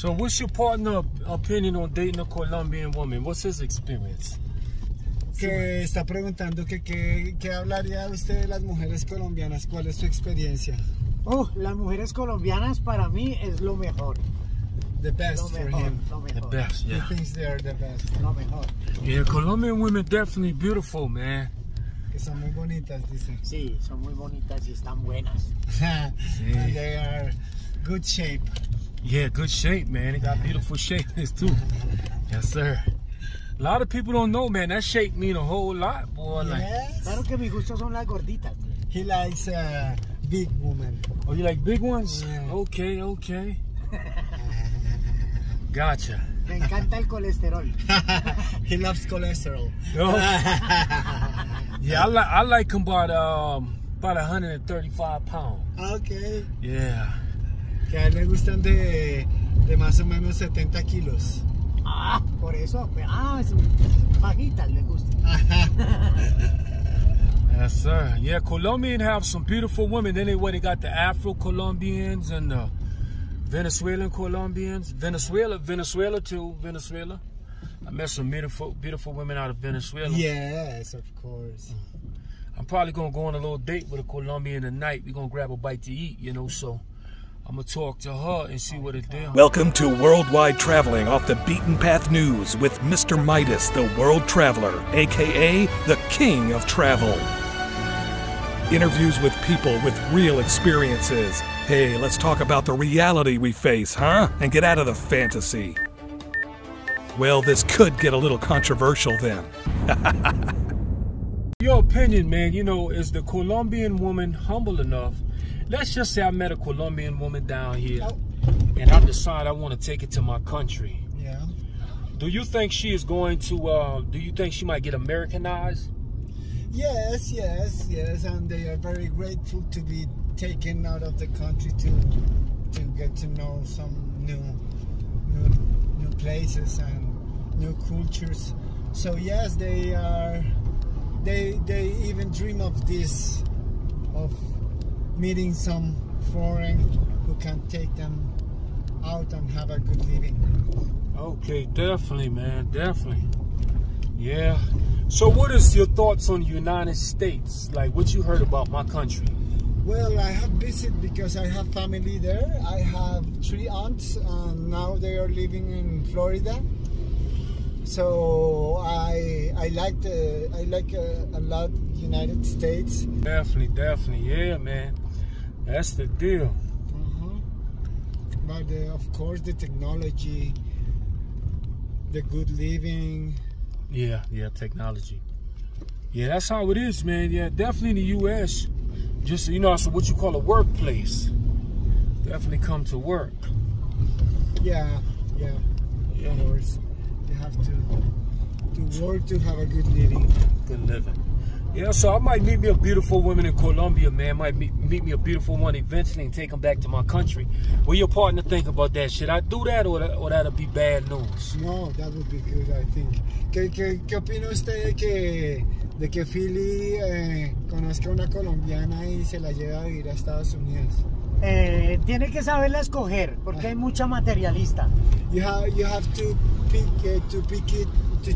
So what's your partner opinion on dating a Colombian woman? What's his experience? Que está preguntando que qué hablaría usted de las mujeres colombianas. ¿Cuál es su experiencia? Oh, las mujeres colombianas para mí es lo mejor. The best for him. The best, yeah. He thinks they're the best. Lo mejor. Yeah, Colombian women definitely beautiful, man. Que son muy bonitas, dice. Sí, son muy bonitas y están buenas. And they are good shape. Yeah, good shape, man. They got beautiful shape too. Yes, sir. A lot of people don't know, man. That shape mean a whole lot, boy. Yes. Like, Claro que mi gusto son las gorditas. He likes big women. oh, you like big ones? Yeah. Okay, okay. Gotcha. Me encanta el colesterol. He loves cholesterol. Oh. Yeah, I like him about 135 pounds. Okay. Yeah. Que a él le gustan de más o menos 70 kilos. Ah, por eso. Ah, bajitas le gusta. Yes, sir. Yeah, Colombian have some beautiful women. Then they got the Afro-Colombians and the Venezuelan Colombians. Venezuela too. Venezuela. I met some beautiful women out of Venezuela. Yes, of course. I'm probably going to go on a little date with a Colombian tonight. We're going to grab a bite to eat, you know, so I'm going to talk to her and see what it is. Welcome to Worldwide Traveling Off the Beaten Path News with Mr. Midas, the World Traveler, a.k.a. the King of Travel. Interviews with people with real experiences. Hey, let's talk about the reality we face, huh? And get out of the fantasy. Well, this could get a little controversial then. Your opinion, man, you know, is the Colombian woman humble enough? Let's just say I met a Colombian woman down here and I decide I want to take it to my country. Yeah. Do you think she is going to, do you think she might get Americanized? Yes, and they are very grateful to be taken out of the country to get to know some new places and new cultures. So yes, they even dream of this, of meeting some foreign who can take them out and have a good living. Okay, definitely, man, definitely. Yeah. So what is your thoughts on the United States? Like what you heard about my country? Well, I have visited because I have family there. I have 3 aunts and now they are living in Florida. So I like a lot United States. Definitely, yeah, man. That's the deal. But of course, the technology, the good living. Yeah, technology. Yeah, that's how it is, man. Yeah, definitely in the U.S. Just, you know, so what you call a workplace. Definitely come to work. Yeah. Of course. You have to work to have a good living. Good living. Yeah, so I might meet me a beautiful woman in Colombia, man. Might meet me a beautiful one eventually and take them back to my country. What your partner think about that? Should I do that or that'll be bad news? No, that would be good, I think. ¿Qué opina usted de que Philly conozca una colombiana y se la lleve a vivir a Estados Unidos? Tiene que saberla escoger porque hay mucha materialista. You have to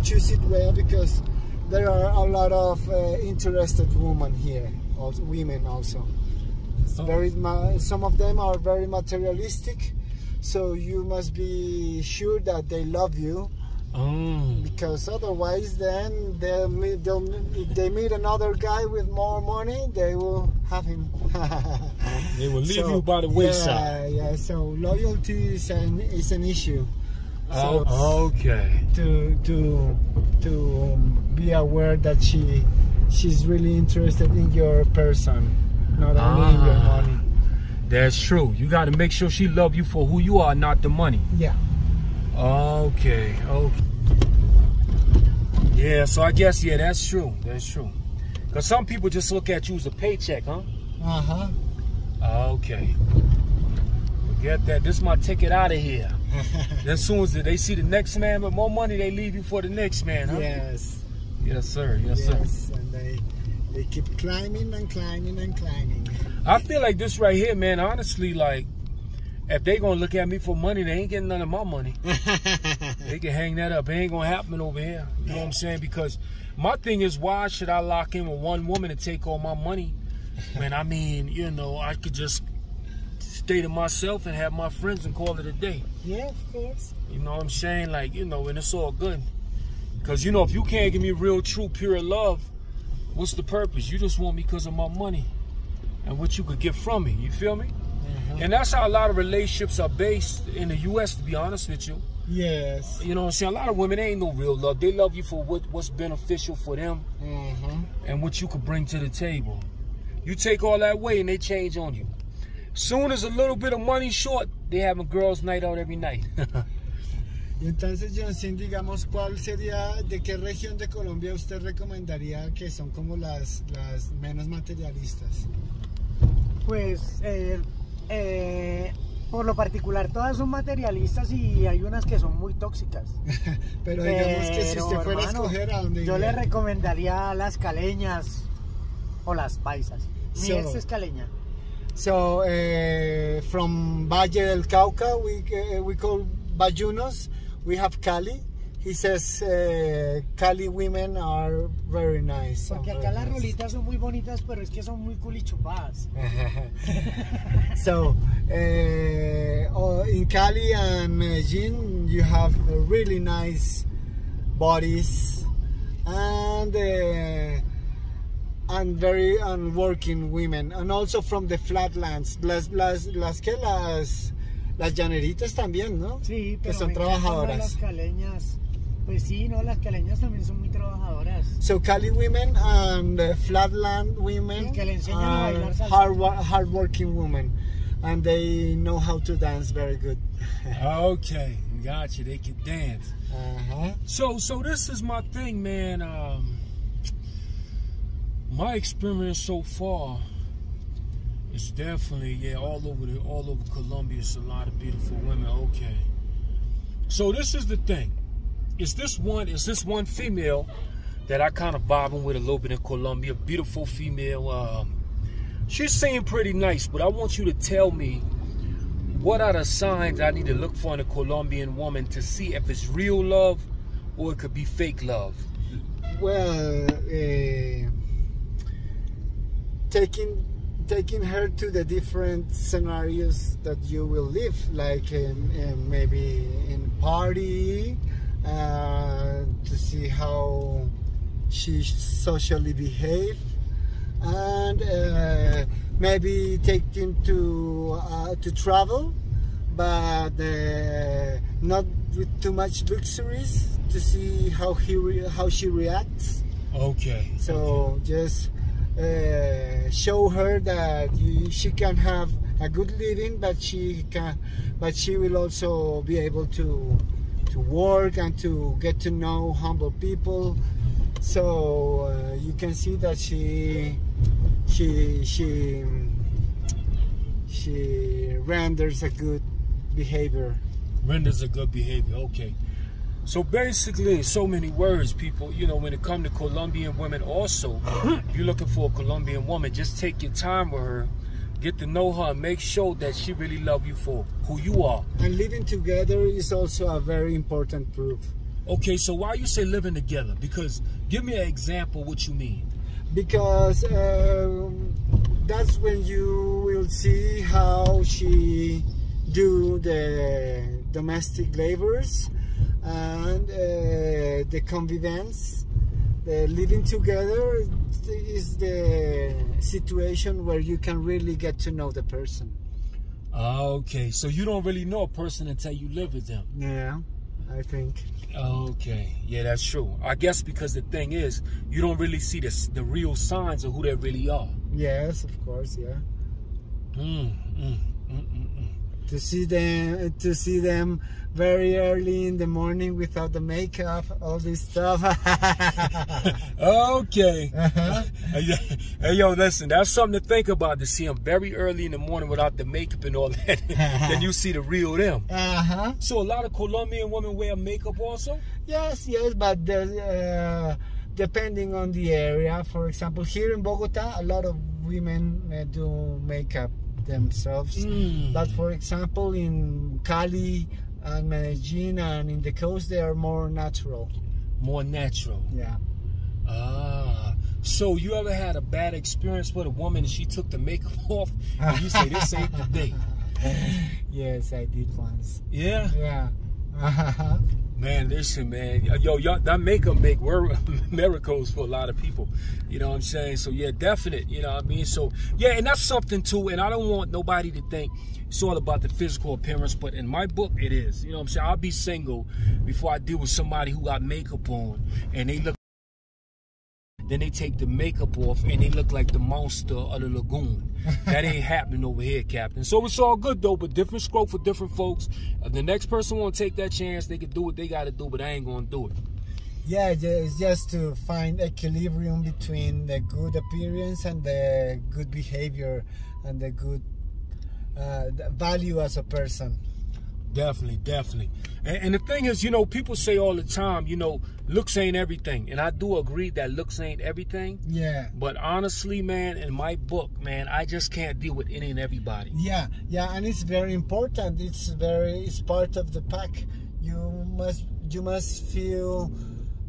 choose it well because there are a lot of interested women here, women also. Some of them are very materialistic, so you must be sure that they love you. Because otherwise, then if they meet another guy with more money, they will have him. They will leave you by the wayside. Yeah. So loyalty is an issue. So okay. To be aware that she's really interested in your person, not only in your money. That's true. You got to make sure she love you for who you are, not the money. Yeah. Okay. Yeah, so I guess, yeah, that's true. Because some people just look at you as a paycheck, huh? Okay. Forget that. This is my ticket out of here. As soon as they see the next man with more money, they leave you for the next man, huh? Yes. Yes, sir. Yes, and they keep climbing and climbing and climbing. I feel like this right here, man, honestly, like, If they gonna look at me for money, they ain't getting none of my money. They can hang that up. It ain't gonna happen over here. You know what I'm saying? Because my thing is, why should I lock in with one woman and take all my money? When I mean, you know, I could just stay to myself and have my friends and call it a day. Yeah, of course. You know what I'm saying? Like, you know, and it's all good. Because, you know, if you can't give me real, true, pure love, what's the purpose? You just want me because of my money and what you could get from me. You feel me? And that's how a lot of relationships are based in the U.S., to be honest with you. Yes. You know what I'm saying? A lot of women, ain't no real love. They love you for what's beneficial for them and what you could bring to the table. You take all that away and they change on you. Soon as a little bit of money short, they having girls' night out every night. Y entonces, Johnson, digamos, ¿cuál sería, de qué región de Colombia usted recomendaría que son como las menos materialistas? Pues, por lo particular, todas son materialistas y hay unas que son muy tóxicas. Pero digamos que si usted fuera a escoger, ¿a dónde yo iría? le recomendaría las caleñas o las paisas. Mi ex es caleña. So, from Valle del Cauca, we call Bayunos. We have Cali. He says Cali women are very nice. Porque acá las rolitas son muy bonitas, pero es que son muy culichupadas. So, in Cali and Medellin, you have really nice bodies and very working women, and also from the flatlands, las llaneritas también, ¿no? Sí, pero que son trabajadoras. Las caleñas, pues sí, no, las caleñas también son muy trabajadoras. So Cali women and flatland women que le enseñan a are bailar salsa. hardworking women, and they know how to dance very good. Okay, gotcha. They can dance. So this is my thing, man. My experience so far is definitely, all over Colombia. It's a lot of beautiful women. Okay. So this is the thing. Is this one female that I kind of vibing with a little bit in Colombia? Beautiful female. She's saying pretty nice, but I want you to tell me what are the signs I need to look for in a Colombian woman to see if it's real love or it could be fake love. Well, taking her to the different scenarios that you will live, like maybe in party, to see how she socially behave, and maybe taking to travel, but not with too much luxuries, to see how she reacts. Okay. So just show her that she can have a good living, but she will also be able to work and to get to know humble people. So you can see that she renders a good behavior. Renders a good behavior. Okay. So basically, in so many words, people, you know, when it comes to Colombian women also, if you're looking for a Colombian woman, just take your time with her, get to know her, and make sure that she really loves you for who you are. And living together is also a very important proof. Okay, so why you say living together? Because give me an example what you mean. Because that's when you will see how she do the domestic labors, and the convivence, the living together is the situation where you can really get to know the person. Okay, so you don't really know a person until you live with them. Yeah, I think. Okay, yeah, that's true. I guess because the thing is, you don't really see the real signs of who they really are. Yes, of course, yeah. To see them very early in the morning without the makeup, all this stuff. Okay. Hey, yo, listen, that's something to think about, to see them very early in the morning without the makeup and all that. Then you see the real them. So a lot of Colombian women wear makeup also? Yes, but depending on the area. For example, here in Bogota, a lot of women do makeup themselves. But for example, in Cali and Medellin and in the coast, they are more natural. More natural. Yeah. So you ever had a bad experience with a woman and she took the makeup off and you say, this ain't the day? Yes, I did once. Yeah? Yeah. Man, listen, man. Yo, that makeup make miracles for a lot of people. You know what I'm saying? So, yeah, definite. You know what I mean? So, yeah, and that's something, too. And I don't want nobody to think it's all about the physical appearance. But in my book, it is. You know what I'm saying? I'll be single before I deal with somebody who got makeup on and they look. Then they take the makeup off and they look like the monster of the lagoon. That ain't happening over here, Captain. So it's all good, though, but different stroke for different folks. If the next person want to take that chance, they can do what they got to do, but I ain't going to do it. Yeah, it's just to find equilibrium between the good appearance and the good behavior and the good value as a person. Definitely, definitely. And the thing is, you know, people say all the time, you know, looks ain't everything. And I do agree that looks ain't everything. Yeah. But honestly, man, in my book, man, I just can't deal with any and everybody. Yeah, and it's very important. It's part of the pack. You must feel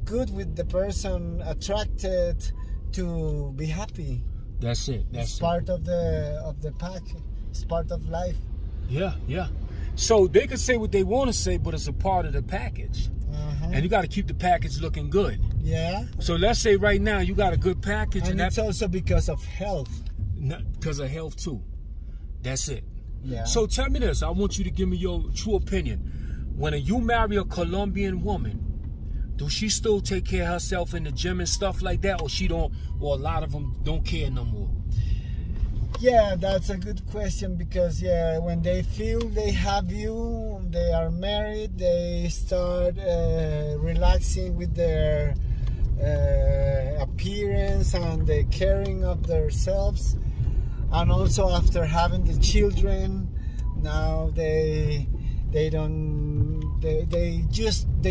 good with the person, attracted to be happy. That's it. It's part of the pack. It's part of life. Yeah, yeah. So they can say what they want to say, but it's a part of the package. And you got to keep the package looking good. Yeah. So let's say right now you got a good package. And it's also because of health. Because of health too. That's it. Yeah. So tell me this. I want you to give me your true opinion. When you marry a Colombian woman, do she still take care of herself in the gym and stuff like that? Or she don't, or a lot of them don't care no more? Yeah, that's a good question because, yeah, when they feel they have you, they are married, they start relaxing with their appearance and the caring of themselves. And also after having the children, now they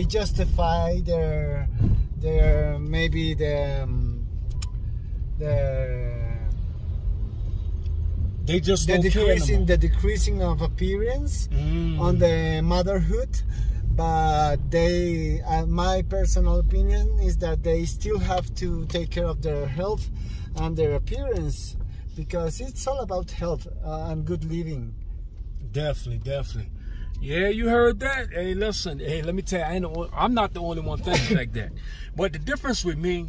justify their maybe the decreasing of appearance on the motherhood, but they, my personal opinion is that they still have to take care of their health and their appearance because it's all about health and good living. Definitely, definitely. Yeah, you heard that. Hey, listen. Hey, let me tell you, I'm not the only one thinking like that. But the difference with me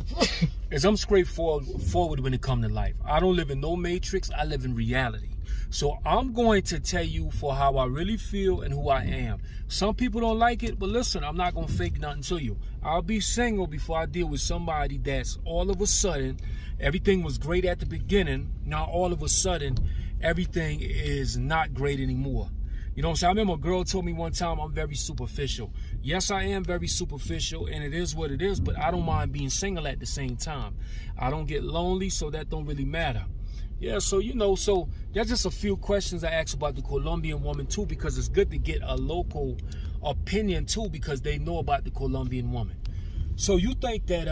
is I'm straightforward when it comes to life. I don't live in no matrix. I live in reality. So I'm going to tell you for how I really feel and who I am. Some people don't like it, but listen, I'm not going to fake nothing to you. I'll be single before I deal with somebody that's all of a sudden, everything was great at the beginning. Now all of a sudden, everything is not great anymore. You know what I'm saying? I remember a girl told me one time I'm very superficial. Yes, I am very superficial, and it is what it is, but I don't mind being single at the same time. I don't get lonely, so that don't really matter. Yeah, so, you know, so there's just a few questions I ask about the Colombian woman, too, because it's good to get a local opinion, too, because they know about the Colombian woman. So you think that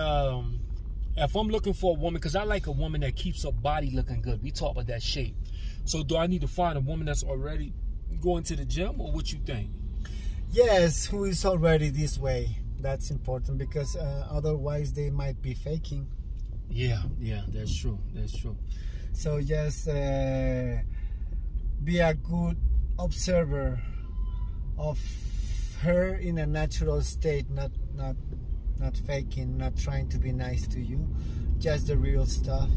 if I'm looking for a woman, because I like a woman that keeps her body looking good. We talk about that shape. So do I need to find a woman that's already going to the gym, or what you think? Yes, who is already this way. That's important because otherwise they might be faking. Yeah, that's true. That's true. So just be a good observer of her in a natural state, not faking, not trying to be nice to you, just the real stuff.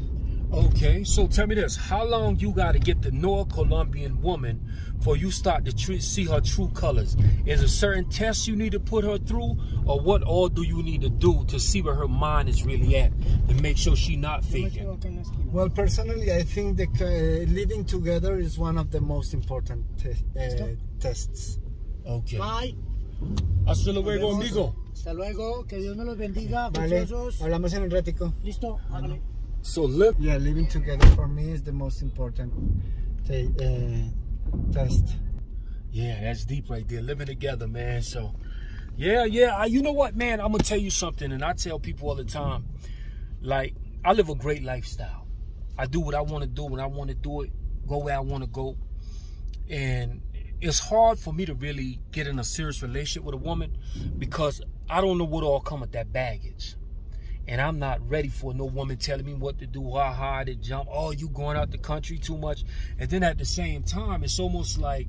Okay, so tell me this. How long you got to get to know a Colombian woman before you start to see her true colors? Is a certain test you need to put her through, or what all do you need to do to see where her mind is really at and make sure she's not faking? Well, personally, I think that living together is one of the most important tests. Okay. Bye. Hasta luego, amigo. Hasta luego. Que Dios me los bendiga. Vale, Preciosos. hablamos en el ratico. Listo. Hágale. So living together for me is the most important test. Yeah, that's deep right there. Living together, man. So, yeah. You know what, man? I'm gonna tell you something, and I tell people all the time. Like, I live a great lifestyle. I do what I want to do when I want to do it. go where I want to go. And it's hard for me to really get in a serious relationship with a woman because I don't know what all come with that baggage. And I'm not ready for no woman telling me what to do, how high to jump. Oh, you going out the country too much. And then at the same time, it's almost like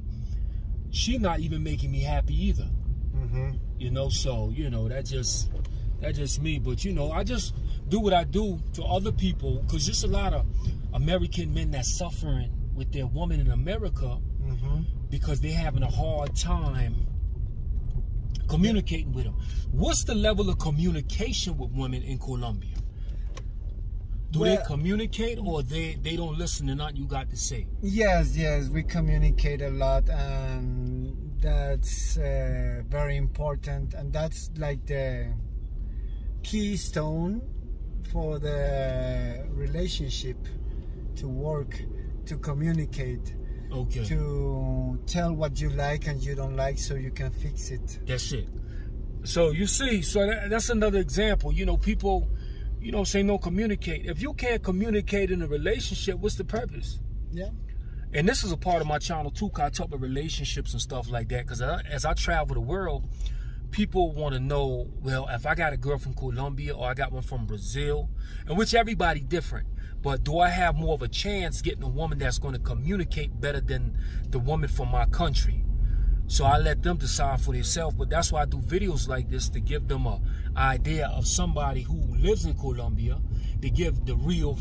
she's not even making me happy either. You know, so, you know, that's just me. But, you know, I just do what I do to other people because there's a lot of American men that's suffering with their woman in America because they're having a hard time communicating with them. What's the level of communication with women in Colombia? Do they communicate or they don't listen to nothing you got to say? Yes, we communicate a lot, and that's very important, and that's like the keystone for the relationship to work, to communicate. Okay. To tell what you like and you don't like so you can fix it. That's it. So you see, so that's another example. You know, people, you know, say no communicate. If you can't communicate in a relationship, what's the purpose? Yeah. And this is a part of my channel too, because I talk about relationships and stuff like that. Because as I travel the world, people want to know, well, if I got a girl from Colombia or I got one from Brazil, in which everybody different. But do I have more of a chance getting a woman that's going to communicate better than the woman from my country? So I let them decide for themselves. But that's why I do videos like this, to give them an idea of somebody who lives in Colombia, to give the real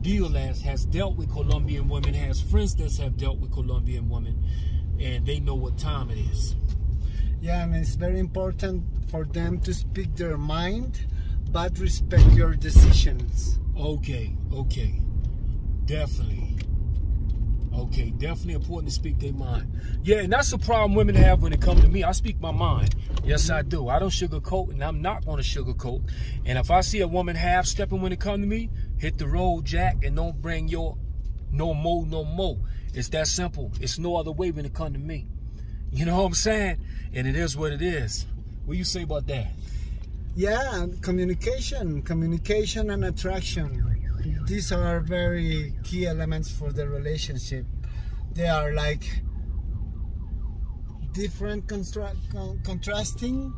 deal as has dealt with Colombian women, has friends that have dealt with Colombian women, and they know what time it is. Yeah, and it's very important for them to speak their mind, but respect your decisions. Okay, definitely. Okay, definitely important to speak their mind. Yeah, and that's the problem women have when it comes to me. I speak my mind. Yes, I do. I don't sugarcoat, and I'm not going to sugarcoat. And if I see a woman half-stepping when it comes to me, hit the road, Jack, and don't bring your no more. It's that simple. It's no other way when it comes to me. You know what I'm saying? And it is what it is. What do you say about that? Yeah, communication and attraction. These are very key elements for the relationship. They are like different, contrasting,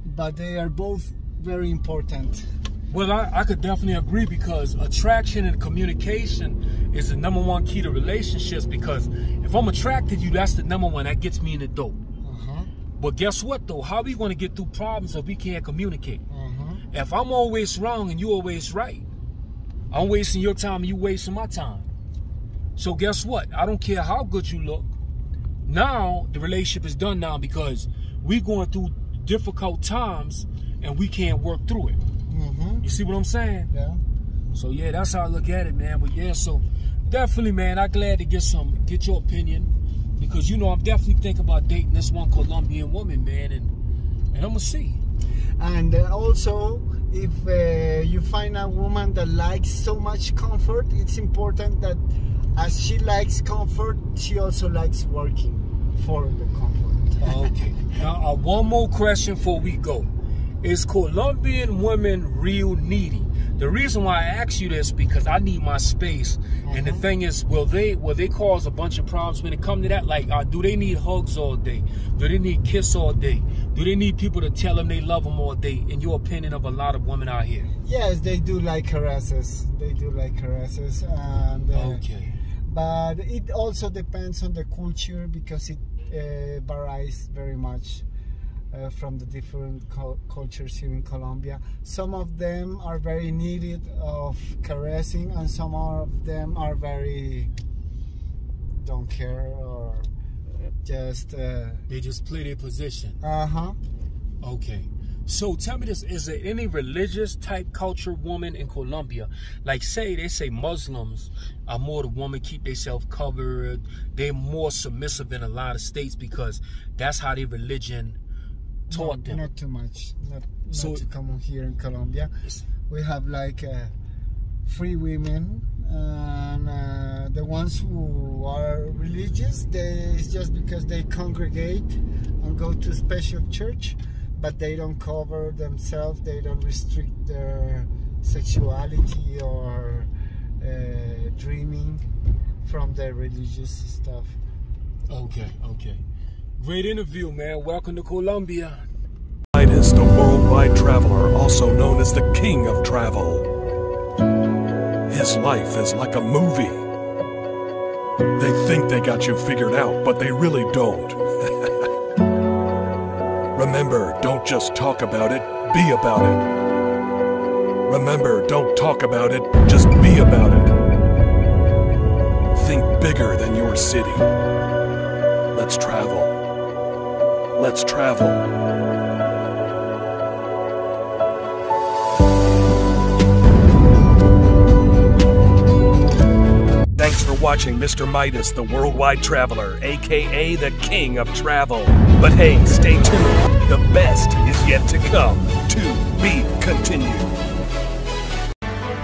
but they are both very important. Well, I could definitely agree, because attraction and communication is the #1 key to relationships, because if I'm attracted to you, that's the #1. That gets me in the door. But guess what, though? How are we going to get through problems if we can't communicate? If I'm always wrong and you always right, I'm wasting your time and you wasting my time. So guess what? I don't care how good you look. Now, the relationship is done now, because we're going through difficult times and we can't work through it. You see what I'm saying? Yeah. So yeah, that's how I look at it, man. But yeah, so definitely, man, I'm glad to get your opinion, because you know I'm definitely thinking about dating this one Colombian woman, man, and I'm gonna see. And also, if you find a woman that likes so much comfort, it's important that as she likes comfort, she also likes working for the comfort. Okay. Now, one more question before we go. Is Colombian women real needy? The reason why I ask you this, because I need my space. And the thing is, will they cause a bunch of problems when it comes to that? Like, do they need hugs all day? Do they need kiss all day? Do they need people to tell them they love them all day? In your opinion, of a lot of women out here? Yes, they do like caresses. They do like caresses. And, okay. But it also depends on the culture, because it varies very much. From the different cultures here in Colombia. Some of them are very needed of caressing, and some of them are very don't care, or just they just play their position. Okay. So tell me this, is there any religious type culture woman in Colombia? Like they say Muslims are more the woman, keep themselves covered. They're more submissive in a lot of states, because that's how their religion taught them. Not too much. Not too common here in Colombia. We have like free women, and the ones who are religious, it's just because they congregate and go to special church, but they don't cover themselves. They don't restrict their sexuality or dreaming. from the religious stuff. Okay, okay. Great interview, man. Welcome to Colombia. Midas, the worldwide traveler, also known as the king of travel. His life is like a movie. They think they got you figured out, but they really don't. Remember, don't just talk about it, be about it. Remember, don't talk about it, just be about it. Think bigger than your city. Let's travel. Let's travel. Thanks for watching Mr. Midas, the worldwide traveler, aka the king of travel. But hey, stay tuned. The best is yet to come. To be continued.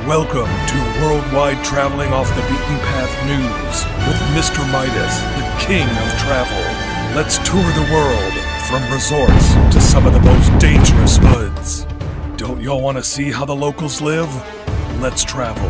Welcome to Worldwide Traveling Off the Beaten Path News with Mr. Midas, the king of travel. Let's tour the world from resorts to some of the most dangerous hoods. Don't y'all want to see how the locals live? Let's travel.